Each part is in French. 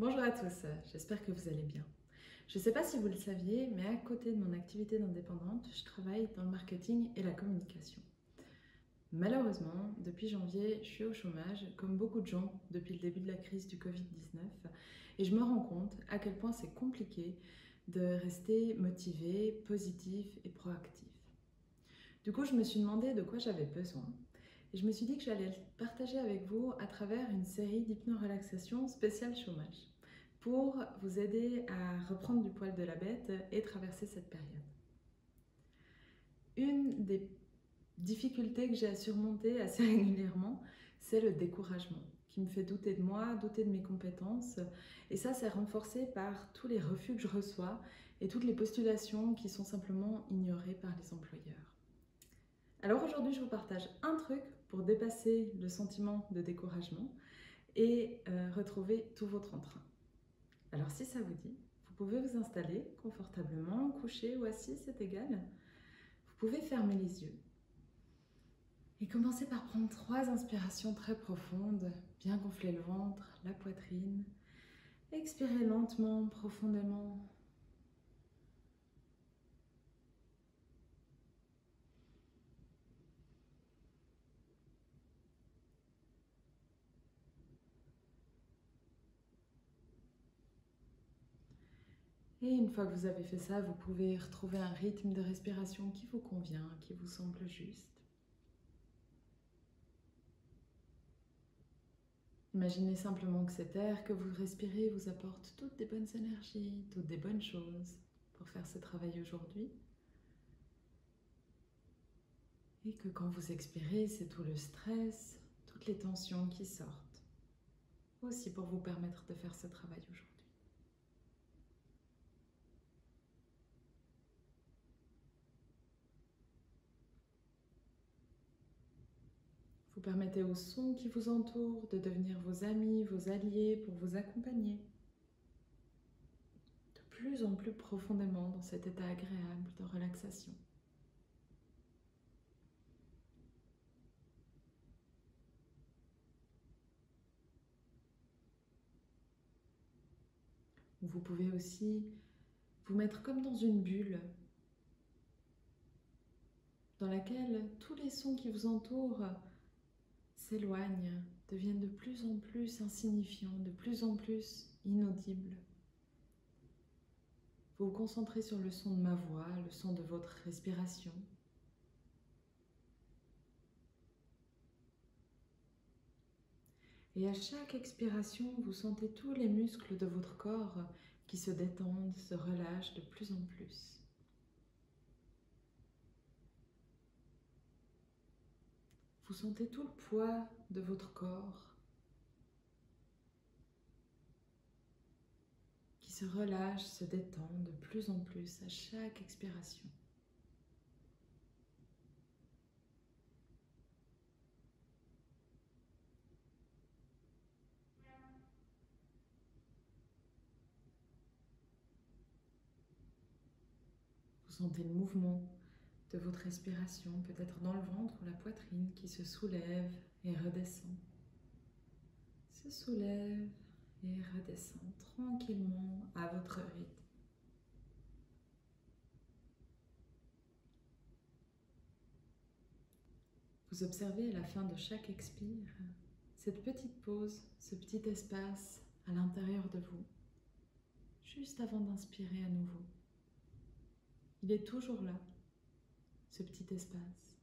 Bonjour à tous, j'espère que vous allez bien. Je ne sais pas si vous le saviez, mais à côté de mon activité d'indépendante, je travaille dans le marketing et la communication. Malheureusement, depuis janvier, je suis au chômage, comme beaucoup de gens depuis le début de la crise du Covid-19, et je me rends compte à quel point c'est compliqué de rester motivé, positif et proactif. Du coup, je me suis demandé de quoi j'avais besoin, et je me suis dit que j'allais le partager avec vous à travers une série d'hypno-relaxation spéciale chômage pour vous aider à reprendre du poil de la bête et traverser cette période. Une des difficultés que j'ai à surmonter assez régulièrement, c'est le découragement qui me fait douter de moi, douter de mes compétences. Et ça, c'est renforcé par tous les refus que je reçois et toutes les postulations qui sont simplement ignorées par les employeurs. Alors aujourd'hui, je vous partage un truc pour dépasser le sentiment de découragement et retrouver tout votre entrain. Alors si ça vous dit, vous pouvez vous installer confortablement, couché ou assis, c'est égal. Vous pouvez fermer les yeux et commencer par prendre 3 inspirations très profondes, bien gonfler le ventre, la poitrine. Expirez lentement, profondément. Et une fois que vous avez fait ça, vous pouvez retrouver un rythme de respiration qui vous convient, qui vous semble juste. Imaginez simplement que cet air que vous respirez vous apporte toutes des bonnes énergies, toutes des bonnes choses pour faire ce travail aujourd'hui. Et que quand vous expirez, c'est tout le stress, toutes les tensions qui sortent. Aussi pour vous permettre de faire ce travail aujourd'hui. Vous permettez aux sons qui vous entourent de devenir vos amis, vos alliés pour vous accompagner de plus en plus profondément dans cet état agréable de relaxation. Vous pouvez aussi vous mettre comme dans une bulle dans laquelle tous les sons qui vous entourent s'éloignent, deviennent de plus en plus insignifiants, de plus en plus inaudibles. Vous vous concentrez sur le son de ma voix, le son de votre respiration. Et à chaque expiration, vous sentez tous les muscles de votre corps qui se détendent, se relâchent de plus en plus. Vous sentez tout le poids de votre corps qui se relâche, se détend de plus en plus à chaque expiration. Vous sentez le mouvement de votre respiration, peut-être dans le ventre ou la poitrine qui se soulève et redescend. Se soulève et redescend tranquillement à votre rythme. Vous observez à la fin de chaque expire cette petite pause, ce petit espace à l'intérieur de vous, juste avant d'inspirer à nouveau. Il est toujours là, ce petit espace.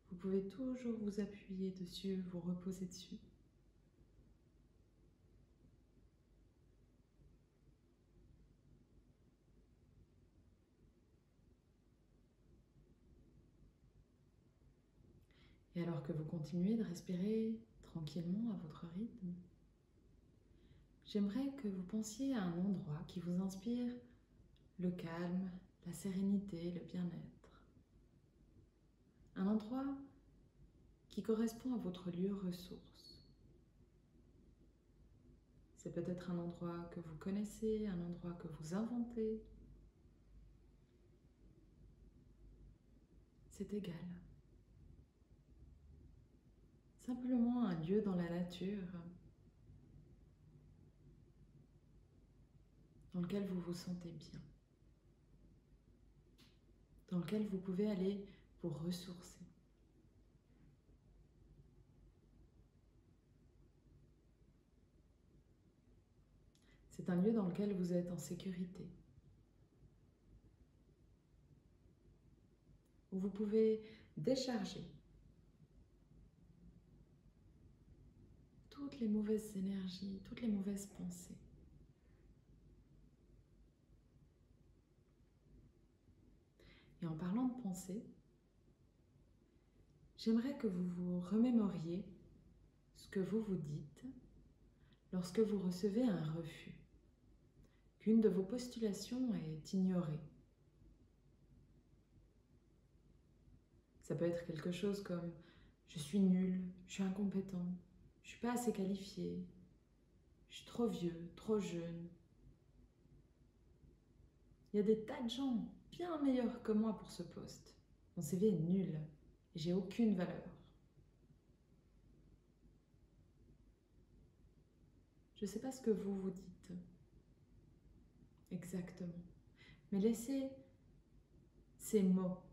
Vous pouvez toujours vous appuyer dessus, vous reposer dessus. Et alors que vous continuez de respirer tranquillement à votre rythme, j'aimerais que vous pensiez à un endroit qui vous inspire le calme, la sérénité, le bien-être. Un endroit qui correspond à votre lieu ressource. C'est peut-être un endroit que vous connaissez, un endroit que vous inventez. C'est égal. Simplement un lieu dans la nature dans lequel vous vous sentez bien, dans lequel vous pouvez aller vous ressourcer. C'est un lieu dans lequel vous êtes en sécurité, où vous pouvez décharger toutes les mauvaises énergies, toutes les mauvaises pensées. Et en parlant de pensée, j'aimerais que vous vous remémoriez ce que vous vous dites lorsque vous recevez un refus, qu'une de vos postulations est ignorée. Ça peut être quelque chose comme « je suis nul, je suis incompétent, je suis pas assez qualifié, je suis trop vieux, trop jeune ». Il y a des tas de gens bien meilleurs que moi pour ce poste. Mon CV est nul et j'ai aucune valeur. Je ne sais pas ce que vous vous dites exactement, mais laissez ces mots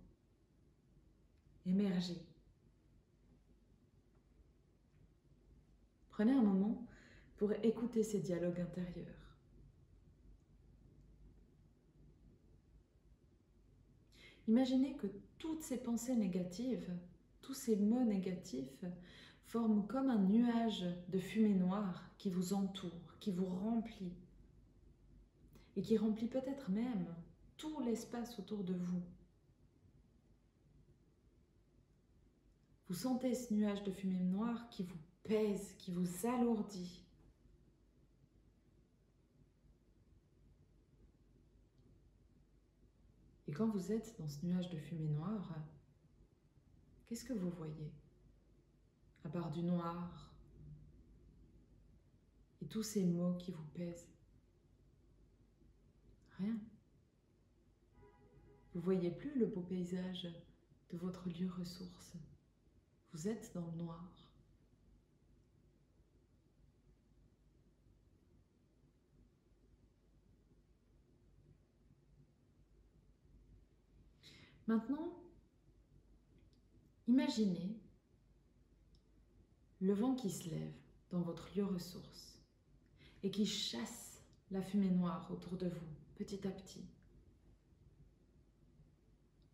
émerger. Prenez un moment pour écouter ces dialogues intérieurs. Imaginez que toutes ces pensées négatives, tous ces mots négatifs forment comme un nuage de fumée noire qui vous entoure, qui vous remplit et qui remplit peut-être même tout l'espace autour de vous. Vous sentez ce nuage de fumée noire qui vous pèse, qui vous alourdit. Et quand vous êtes dans ce nuage de fumée noire, qu'est-ce que vous voyez? À part du noir et tous ces mots qui vous pèsent. Rien. Vous ne voyez plus le beau paysage de votre lieu ressource. Vous êtes dans le noir. Maintenant, imaginez le vent qui se lève dans votre lieu ressource et qui chasse la fumée noire autour de vous, petit à petit.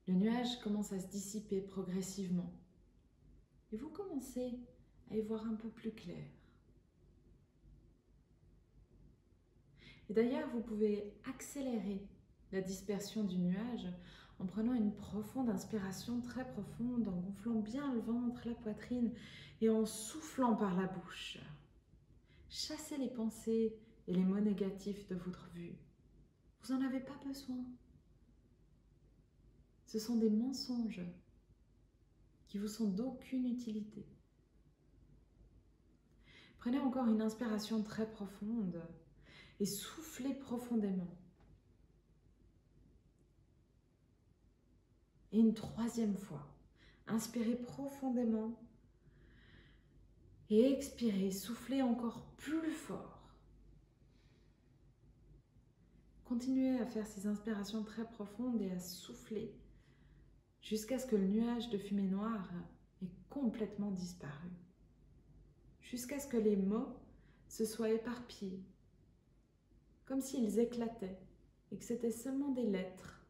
Le nuage commence à se dissiper progressivement et vous commencez à y voir un peu plus clair. Et d'ailleurs, vous pouvez accélérer la dispersion du nuage en prenant une profonde inspiration, très profonde, en gonflant bien le ventre, la poitrine et en soufflant par la bouche. Chassez les pensées et les mots négatifs de votre vue. Vous n'en avez pas besoin. Ce sont des mensonges qui vous sont d'aucune utilité. Prenez encore une inspiration très profonde et soufflez profondément. Et une troisième fois, inspirez profondément et expirez, soufflez encore plus fort. Continuez à faire ces inspirations très profondes et à souffler jusqu'à ce que le nuage de fumée noire ait complètement disparu. Jusqu'à ce que les mots se soient éparpillés, comme s'ils éclataient et que c'était seulement des lettres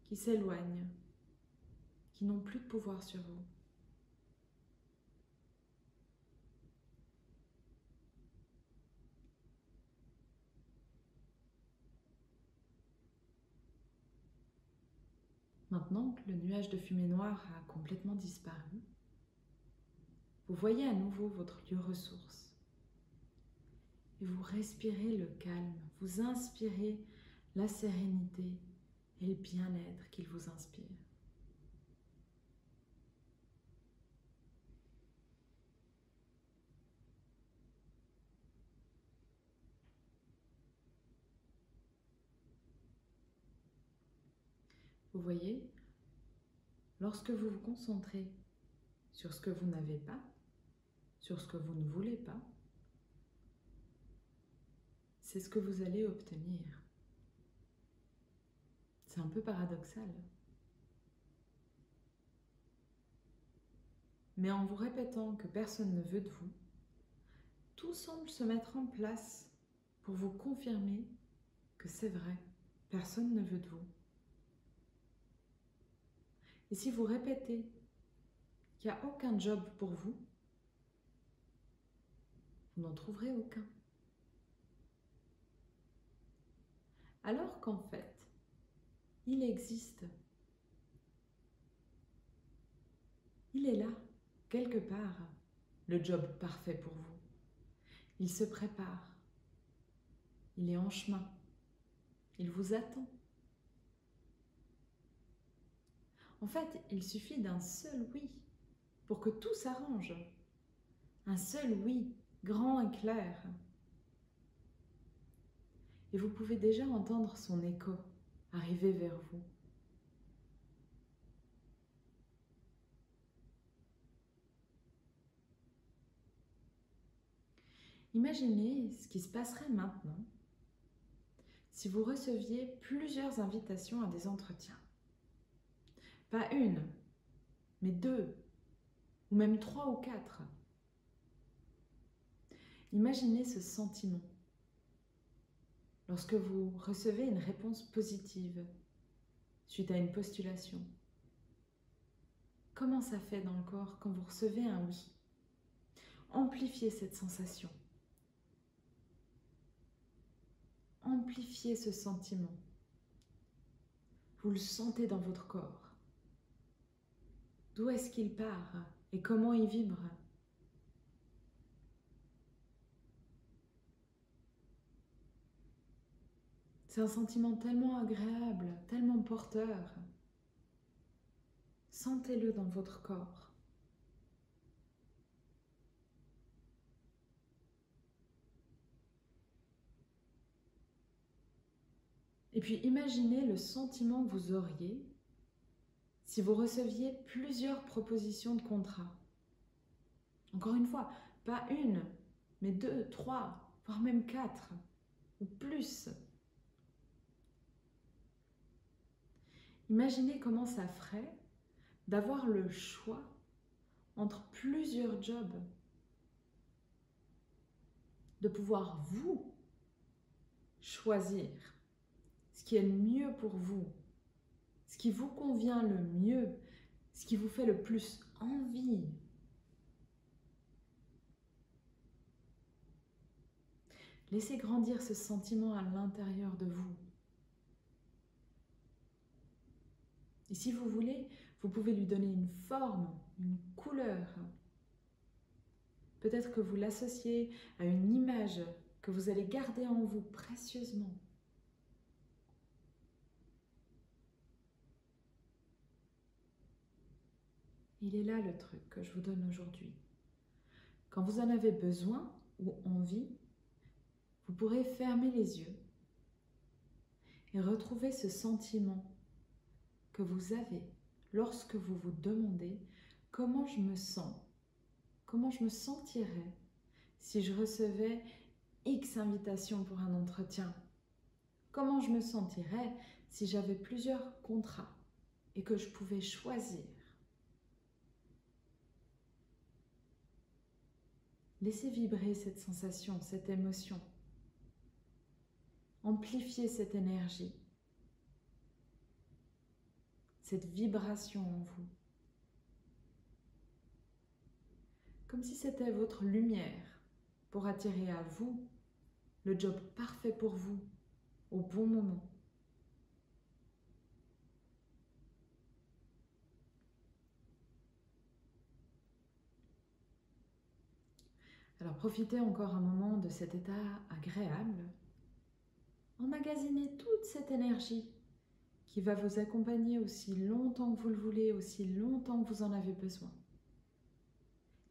qui s'éloignent, qui n'ont plus de pouvoir sur vous. Maintenant que le nuage de fumée noire a complètement disparu, vous voyez à nouveau votre lieu ressource. Et vous respirez le calme, vous inspirez la sérénité et le bien-être qu'il vous inspire. Vous voyez, lorsque vous vous concentrez sur ce que vous n'avez pas, sur ce que vous ne voulez pas, c'est ce que vous allez obtenir. C'est un peu paradoxal. Mais en vous répétant que personne ne veut de vous, tout semble se mettre en place pour vous confirmer que c'est vrai, personne ne veut de vous. Et si vous répétez qu'il n'y a aucun job pour vous, vous n'en trouverez aucun. Alors qu'en fait, il existe. Il est là, quelque part, le job parfait pour vous. Il se prépare. Il est en chemin. Il vous attend. En fait, il suffit d'un seul oui pour que tout s'arrange. Un seul oui, grand et clair. Et vous pouvez déjà entendre son écho arriver vers vous. Imaginez ce qui se passerait maintenant si vous receviez plusieurs invitations à des entretiens. Pas une, mais 2, ou même 3 ou 4. Imaginez ce sentiment lorsque vous recevez une réponse positive suite à une postulation. Comment ça fait dans le corps quand vous recevez un oui? Amplifiez cette sensation. Amplifiez ce sentiment. Vous le sentez dans votre corps. D'où est-ce qu'il part et comment il vibre? C'est un sentiment tellement agréable, tellement porteur. Sentez-le dans votre corps. Et puis imaginez le sentiment que vous auriez si vous receviez plusieurs propositions de contrat. Encore une fois, pas une, mais 2, 3, voire même 4 ou plus. Imaginez comment ça ferait d'avoir le choix entre plusieurs jobs, de pouvoir vous choisir ce qui est le mieux pour vous, ce qui vous convient le mieux, ce qui vous fait le plus envie. Laissez grandir ce sentiment à l'intérieur de vous. Et si vous voulez, vous pouvez lui donner une forme, une couleur. Peut-être que vous l'associez à une image que vous allez garder en vous précieusement. Il est là le truc que je vous donne aujourd'hui. Quand vous en avez besoin ou envie, vous pourrez fermer les yeux et retrouver ce sentiment que vous avez lorsque vous vous demandez comment je me sens, comment je me sentirais si je recevais X invitations pour un entretien, comment je me sentirais si j'avais plusieurs contrats et que je pouvais choisir. Laissez vibrer cette sensation, cette émotion. Amplifiez cette énergie, cette vibration en vous. Comme si c'était votre lumière pour attirer à vous le job parfait pour vous au bon moment. Alors profitez encore un moment de cet état agréable. Emmagasinez toute cette énergie qui va vous accompagner aussi longtemps que vous le voulez, aussi longtemps que vous en avez besoin.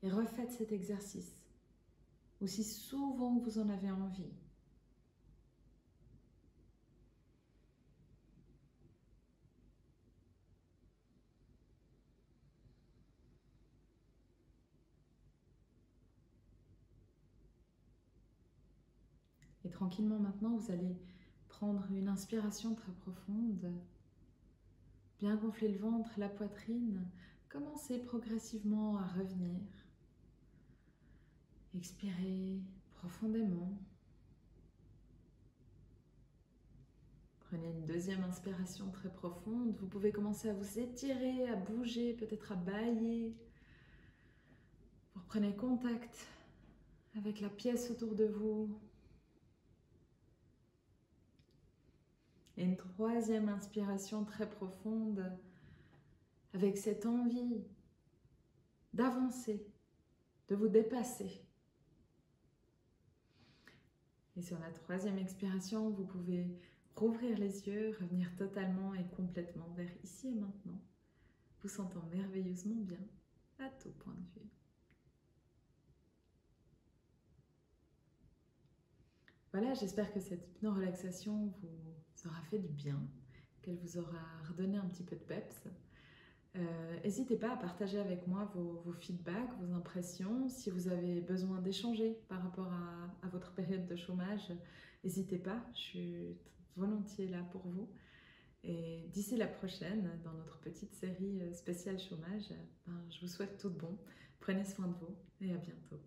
Et refaites cet exercice aussi souvent que vous en avez envie. Et tranquillement maintenant, vous allez prendre une inspiration très profonde Bien gonfler le ventre, la poitrine. Commencez progressivement à revenir. Expirez profondément. Prenez une deuxième inspiration très profonde. Vous pouvez commencer à vous étirer, à bouger, peut-être à bâiller. Vous reprenez contact avec la pièce autour de vous. Et une troisième inspiration très profonde avec cette envie d'avancer, de vous dépasser. Et sur la troisième expiration, vous pouvez rouvrir les yeux, revenir totalement et complètement vers ici et maintenant, vous sentant merveilleusement bien à tout point de vue. Voilà, j'espère que cette hypno-relaxation vous aura fait du bien, qu'elle vous aura redonné un petit peu de peps. N'hésitez pas à partager avec moi vos feedbacks, vos impressions. Si vous avez besoin d'échanger par rapport à votre période de chômage, n'hésitez pas, je suis volontiers là pour vous. Et d'ici la prochaine, dans notre petite série spéciale chômage, je vous souhaite tout de bon. Prenez soin de vous et à bientôt.